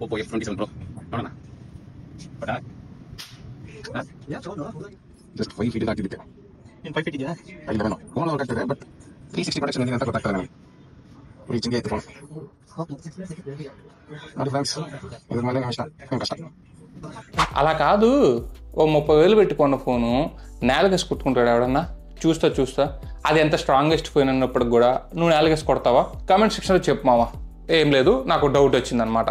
Oppo F27 Pro. ನೋಡೋಣ. But just 5 feet ಹಾಕಿದ್ದಕ್ಕೆ. ಏನು 5 ಫೀಟ್ ಇದೆಯಾ? 11 ಫೋನ್ ವರ್ಕ್ ಆಗ್ತದೆ ಬಟ್ 360 ಪ್ರೊಟೆಕ್ಷನ್ ಇದೆ ಅಂತ ಗೊತ್ತಾಗ್ತದೆ ನನಗೆ. ರೀಚಿಂಗ್ ಐತೆ ಫೋನ್. ನೋಡಿ ಫ್ರೆಂಡ್ಸ್, ಇದು ಮನೆ ಕಷ್ಟ. అలా కాదు, ఓ 30,000 పెట్టుకున్న ఫోను నేలకేసి కుట్టుకుంటాడు ఎవడన్నా? చూస్తా అది ఎంత స్ట్రాంగెస్ట్ ఫోన్ అన్నప్పటికి కూడా నువ్వు నేలకేసి కొడతావా? కామెంట్ సెక్షన్లో చెప్పు మావా. ఏం లేదు, నాకు డౌట్ వచ్చిందనమాట.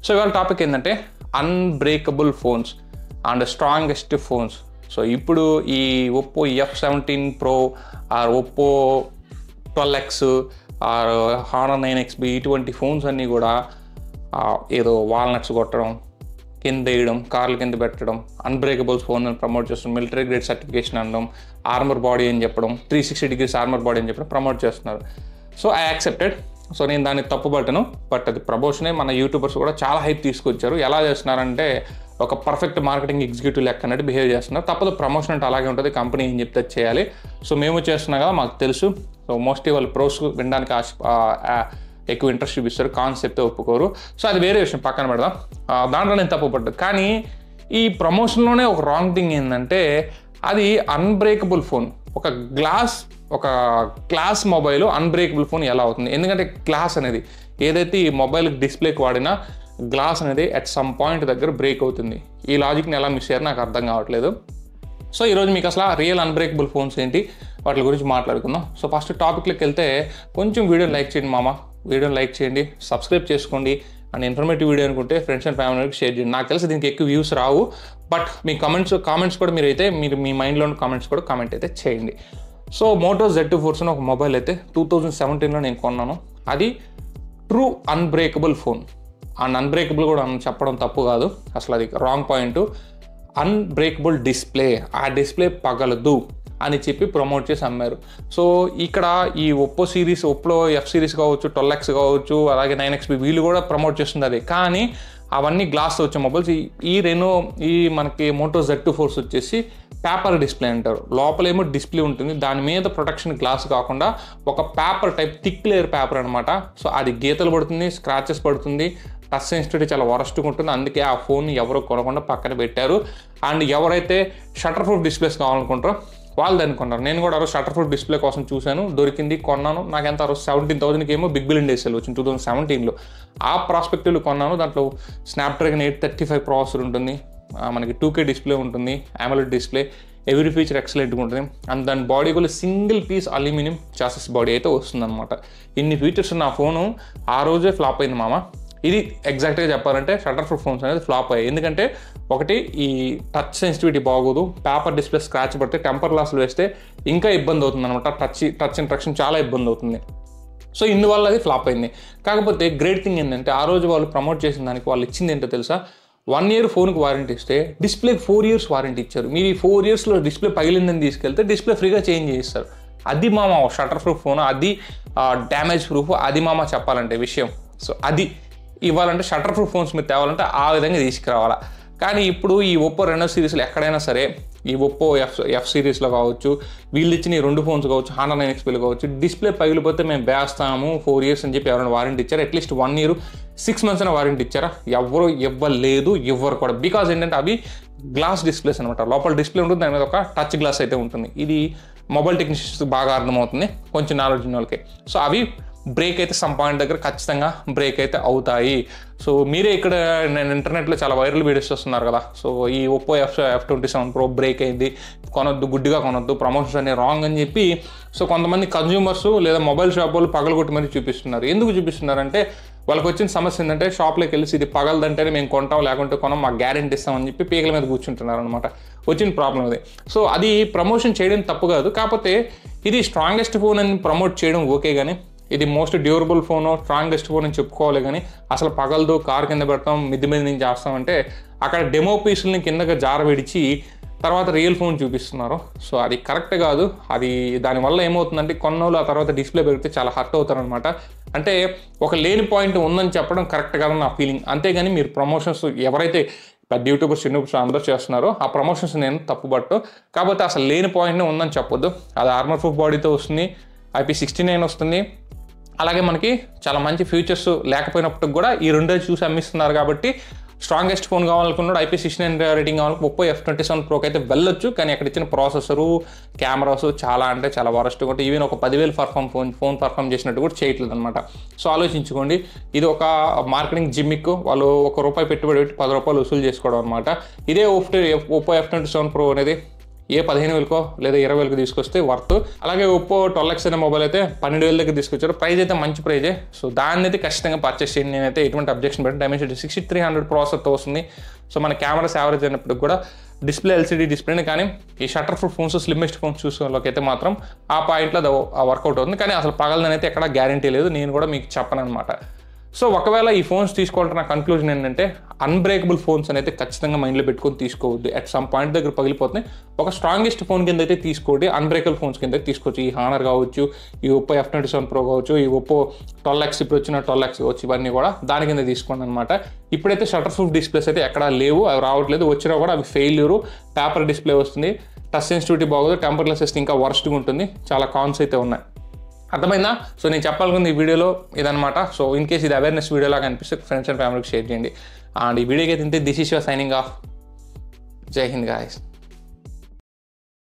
సో ఇవాళ టాపిక్ ఏంటంటే unbreakable phones and strongest phones. So ఇప్పుడు ఈ Oppo F17 Pro or Oppo 12X or Honor 9XB ఇటువంటి ఫోన్స్ అన్నీ కూడా ఏదో వాల్నట్స్ కొట్టడం, కింద వేయడం, కార్ల కింద పెట్టడం, అన్బ్రేకబుల్ ఫోన్ అని ప్రమోట్ చేస్తున్నారు, మిలిటరీ గ్రేడ్ సర్టిఫికేషన్ అనడం, ఆర్మర్ బాడీ అని చెప్పడం, 360 degrees ఆర్మర్ బాడీ అని చెప్పడం ప్రమోట్ చేస్తున్నారు. So I accepted. సో నేను దాన్ని తప్పుపట్టను, బట్ అది ప్రమోషనే. మన యూట్యూబర్స్ కూడా చాలా హైప్ తీసుకొచ్చారు. ఎలా చేస్తున్నారంటే ఒక పర్ఫెక్ట్ మార్కెటింగ్ ఎగ్జిక్యూటివ్ లెక్క అన్నట్టు బిహేవ్ చేస్తున్నారు. తప్పదు, ప్రమోషన్ అంటే అలాగే ఉంటుంది, కంపెనీ ఏం చెప్తే చేయాలి. సో మేము చేస్తున్నాం కదా, మాకు తెలుసు. సో మోస్ట్లీ వాళ్ళు ప్రోస్ వినడానికి ఎక్కువ ఇంట్రెస్ట్ చూపిస్తారు, కాన్సెప్ట్ ఒప్పుకోరు. సో అది వేరే విషయం, పక్కన పెడదాం. దాంట్లో నేను తప్పుపడ్డాను. కానీ ఈ ప్రమోషన్లోనే ఒక రాంగ్ థింగ్ ఏంటంటే అది అన్బ్రేకబుల్ ఫోన్. ఒక గ్లాస్ మొబైల్ అన్బ్రేకబుల్ ఫోన్ ఎలా అవుతుంది? ఎందుకంటే గ్లాస్ అనేది ఏదైతే ఈ మొబైల్ డిస్ప్లేకి వాడినా గ్లాస్ అనేది అట్ సమ్ పాయింట్ దగ్గర బ్రేక్ అవుతుంది. ఈ లాజిక్ని ఎలా మిస్ అయ్యారో నాకు అర్థం కావట్లేదు. సో ఈరోజు మీకు అసలు రియల్ అన్బ్రేకబుల్ ఫోన్స్ ఏంటి, వాటి గురించి మాట్లాడుకుందాం. సో ఫస్ట్ టాపిక్లోకి వెళ్తే కొంచెం వీడియోని లైక్ చేయండి మామ, వీడియోని లైక్ చేయండి, సబ్స్క్రైబ్ చేసుకోండి. అండ్ ఇన్ఫర్మేటివ్ వీడియో అనుకుంటే ఫ్రెండ్స్ అండ్ ఫ్యామిలీకి షేర్ చేయండి. నాకు తెలిసి దీనికి ఎక్కువ views Rao, but me comments కూడా మీరు మీ మైండ్లో ఉన్న కామెంట్స్ కూడా కామెంట్ అయితే చేయండి. సో మోటో Z2 Force అని ఒక మొబైల్ అయితే 2017లో నేను కొన్నాను. అది true unbreakable phone. And unbreakable కూడా చెప్పడం తప్పు కాదు, అసలు అది రాంగ్ పాయింట్. అన్బ్రేకబుల్ డిస్ప్లే, ఆ డిస్ప్లే పగలదు అని చెప్పి ప్రమోట్ చేసి అమ్మారు. సో ఇక్కడ ఈ ఒప్పో F సిరీస్ కావచ్చు, 12X కావచ్చు, అలాగే 9XB వీళ్ళు కూడా ప్రమోట్ చేస్తుంది అది. కానీ అవన్నీ గ్లాస్ వచ్చే మొబైల్స్. ఈ మనకి మోటో Z2 Force వచ్చేసి పేపర్ డిస్ప్లే అంటారు. లోపలేమో డిస్ప్లే ఉంటుంది, దాని మీద ప్రొటెక్షన్ గ్లాస్ కాకుండా ఒక paper type thick layer paper అనమాట. సో అది గీతలు పడుతుంది, స్క్రాచెస్ పడుతుంది, టచ్ సెన్సిటివిటీ చాలా వరస్ట్గా ఉంటుంది. అందుకే ఆ ఫోన్ ఎవరు కొనకుండా పక్కన పెట్టారు. అండ్ ఎవరైతే షట్టర్ ప్రూఫ్ డిస్ప్లేస్ కావాలనుకుంటారో వాళ్ళు దాన్ని కొన్నారు. నేను కూడా ఆ షట్టర్ ప్రూఫ్ డిస్ప్లే కోసం చూశాను, దొరికింది, కొన్నాను. నాకు ఎంత 17,000కి ఏమో బిగ్ బిలియన్ డేస్ వచ్చింది 2017లో. ఆ ప్రాస్పెక్టివ్లో కొన్నాను. దాంట్లో స్నాప్డ్రాగన్ 835 ప్రాసెసర్ ఉంటుంది, మనకి 2K డిస్ప్లే ఉంటుంది, AMOLED డిస్ప్లే, ఎవ్రీ ఫీచర్ ఎక్సలెంట్గా ఉంటుంది. అండ్ దాని బాడీ కూడా single piece aluminium chassis body అయితే వస్తుందన్నమాట. ఇన్ని ఫీచర్స్ ఉన్న ఆ ఫోను ఆ రోజే ఫ్లాప్ అయింది మామ. ఇది ఎగ్జాక్ట్గా చెప్పాలంటే షట్టర్ ప్రూఫ్ ఫోన్స్ అనేది ఫ్లాప్ అయ్యాయి. ఎందుకంటే ఒకటి, ఈ టచ్ సెన్సిటివిటీ బాగోదు, పేపర్ డిస్ప్లే స్క్రాచ్ పడితే టెంపర్ గ్లాసులు వేస్తే ఇంకా ఇబ్బంది అవుతుంది అనమాట. టచ్ ఇంట్రక్షన్ చాలా ఇబ్బంది అవుతుంది. సో ఇందువల్ల అది ఫ్లాప్ అయింది. కాకపోతే గ్రేట్ థింగ్ ఏంటంటే ఆ రోజు వాళ్ళు ప్రమోట్ చేసిన దానికి వాళ్ళు ఇచ్చింది ఏంటో తెలుసా? 1 year ఫోన్కి వారంటీ ఇస్తే డిస్ప్లేకి 4 years వారంటీ ఇచ్చారు. మీరు ఈ 4 yearsలో డిస్ప్లే పగిలిందని తీసుకెళ్తే డిస్ప్లే ఫ్రీగా చేంజ్ చేస్తారు. అది మామ షట్టర్ ప్రూఫ్ ఫోన్, అది డ్యామేజ్ ప్రూఫ్, అది మామ చెప్పాలంటే విషయం. సో అది ఇవ్వాలంటే షట్టర్ ప్రూఫ్ ఫోన్స్ మీరు తేవాలంటే ఆ విధంగా తీసుకురావాలా. కానీ ఇప్పుడు ఈ ఒప్పో 2వ సిరీస్లో ఎక్కడైనా సరే, ఈ ఒప్పో F సిరీస్లో కావచ్చు, వీళ్ళు ఇచ్చిన ఈ 2 ఫోన్స్ కావచ్చు, హానర్ 9XBలో కావచ్చు, డిస్ప్లే పగిలిపోతే మేము వేస్తాము 4 years అని చెప్పి ఎవరైనా వారంటీ ఇచ్చారు? అట్లీస్ట్ 1 year 6 months అయినా వారంటీ ఇచ్చారా? ఎవరు ఇవ్వలేదు, ఇవ్వరు కూడా. బికాజ్ ఏంటంటే అవి గ్లాస్ డిస్ప్లేస్ అనమాట. లోపల డిస్ప్లే ఉంటుంది, దాని మీద ఒక టచ్ గ్లాస్ అయితే ఉంటుంది. ఇది మొబైల్ టెక్నీషియన్స్ బాగా అర్థమవుతుంది, కొంచెం నాలెడ్జ్ ఉన్న వాళ్ళకి. సో అవి బ్రేక్ అయితే సమ్ పాయింట్ దగ్గర ఖచ్చితంగా బ్రేక్ అయితే అవుతాయి. సో మీరే ఇక్కడ నేను ఇంటర్నెట్లో చాలా వైరల్ వీడియోస్ వస్తున్నారు కదా. సో ఈ ఒప్పో F27 Pro బ్రేక్ అయింది, కొనొద్దు, గుడ్డిగా కొనొద్దు, ప్రమోషన్స్ అనే రాంగ్ అని చెప్పి సో కొంతమంది కన్జ్యూమర్స్ లేదా మొబైల్ షాప్ వాళ్ళు పగలగొట్టి మరీ చూపిస్తున్నారు. ఎందుకు చూపిస్తున్నారంటే వాళ్ళకి వచ్చిన సమస్య ఏంటంటే షాప్లోకి వెళ్ళి ఇది పగలదంటేనే మేము కొంటాం, లేకుంటే కొనం, మాకు గ్యారెంటీ ఇస్తామని చెప్పి పీకల మీద కూర్చుంటున్నారు అనమాట. వచ్చిన ప్రాబ్లం అది. సో అది ప్రమోషన్ చేయడం తప్పు కాదు, కాకపోతే ఇది స్ట్రాంగెస్ట్ ఫోన్ అని ప్రమోట్ చేయడం ఓకే, కానీ ఇది most durable phone, strongest phone అని చెప్పుకోవాలి. కానీ అసలు పగలదు, కారు కింద పెడతాం, మిద్ది మీద నుంచి చేస్తామంటే అక్కడ డెమో పీసుల్ని కిందగా జార విడిచి తర్వాత రియల్ ఫోన్ చూపిస్తున్నారు. సో అది కరెక్ట్ కాదు. అది దానివల్ల ఏమవుతుందంటే కొన్నోళ్ళు ఆ తర్వాత డిస్ప్లే పెడితే చాలా హర్ట్ అవుతారనమాట. అంటే ఒక లేని పాయింట్ ఉందని చెప్పడం కరెక్ట్ కాదని నా ఫీలింగ్. అంతేగాని మీరు ప్రమోషన్స్ ఎవరైతే పెద్ద యూట్యూబర్స్, చిన్న యూట్యూబర్స్ అందరూ చేస్తున్నారో ఆ ప్రమోషన్స్ నేను తప్పుపట్టు. కాకపోతే అసలు లేని పాయింట్నే ఉందని చెప్పొద్దు. అది ఆర్మర్ ప్రూఫ్ బాడీతో వస్తుంది, IP69 వస్తుంది, అలాగే మనకి చాలా మంచి ఫీచర్స్ లేకపోయినప్పటికి కూడా ఈ రెండే చూసి అమ్మిస్తున్నారు కాబట్టి స్ట్రాంగెస్ట్ ఫోన్ కావాలనుకున్నాడు IP69 రేటింగ్ కావాలి ఒప్పో F27 ప్రోకి అయితే వెళ్ళొచ్చు. కానీ అక్కడ ఇచ్చిన ప్రాసెసరు కెమెరాస్ చాలా అంటే చాలా వరస్ట్ కూడా, ఈవెన్ ఒక 10,000 ఫోన్ పర్ఫామ్ చేసినట్టు కూడా చేయట్లేదు అనమాట. సో ఆలోచించుకోండి, ఇది ఒక మార్కెటింగ్ జిమ్మిక్, వాళ్ళు ₹1 పెట్టుబడి పెట్టి ₹10 వసూలు చేసుకోవడం అనమాట. ఇదే ఒప్పో F27 Pro అనేది ఏ 15,000కో లేదా 20,000కి తీసుకొస్తే వర్త్. అలాగే ఒప్పో 12X అనే మొబైల్ అయితే 12,000 దగ్గర తీసుకొచ్చారు. ప్రైస్ అయితే మంచి ప్రైజే. సో దాన్ని అయితే ఖచ్చితంగా పర్చేస్ చేయండి. నేనైతే ఎటువంటి అబ్జెక్షన్ పెట్టి డైమెన్సిటీ 6300 ప్రాసెసర్తో వస్తుంది. సో మన కెమెరాస్ యావరేజ్ అయినప్పుడు కూడా డిస్ప్లే LCD డిస్ప్లేనే, కానీ ఈ shatter proof phones slimmest phones చూసేవాళ్ళకి అయితే మాత్రం ఆ పాయింట్లో అది వర్కౌట్ అవుతుంది. కానీ అసలు పగలదని అయితే ఎక్కడ గ్యారంటీ లేదు, నేను కూడా మీకు చెప్పను అనమాట. సో ఒకవేళ ఈ ఫోన్స్ తీసుకోవాలంటే నా కన్క్లూజన్ ఏంటంటే అన్బ్రేకబుల్ ఫోన్స్ అనేది ఖచ్చితంగా మైండ్లో పెట్టుకొని తీసుకోవద్దు. అట్ సమ్ పాయింట్ దగ్గర పగిలిపోతున్నాయి. ఒక స్ట్రాంగెస్ట్ ఫోన్ కింద అయితే తీసుకోండి, అన్బ్రేకబుల్ ఫోన్స్ కింద తీసుకోవచ్చు. ఈ హానర్ కావచ్చు, ఈ ఒప్పో F27 Pro కావచ్చు, ఈ ఒప్పో 12X ఇప్పుడు వచ్చిన 12X కావచ్చు, ఇవన్నీ కూడా దాని కింద తీసుకోండి అనమాట. ఇప్పుడైతే షట్టర్ ప్రూఫ్ డిస్ప్లేస్ అయితే ఎక్కడా లేవు, అవి రావట్లేదు. వచ్చినా కూడా అవి ఫెయిల్యూరు. పేపర్ డిస్ప్లే వస్తుంది, టచ్ సెన్సిటివిటీ బాగోదు, టెంపర్ గ్లాస్ వస్తే ఇంకా వర్స్ట్గా ఉంటుంది. చాలా కాన్స్ అయితే ఉన్నాయి. అర్థమైందా? సో నేను చెప్పాలనుకుంది ఈ వీడియోలో ఇదనమాట. సో ఇన్ కేస్ ఇది అవేర్నెస్ వీడియోలాగా అనిపిస్తే ఫ్రెండ్స్ అండ్ ఫ్యామిలీకి షేర్ చేయండి. అండ్ ఈ వీడియోకి అయితే this is your signing off. జై హింద్ గాయ్స్.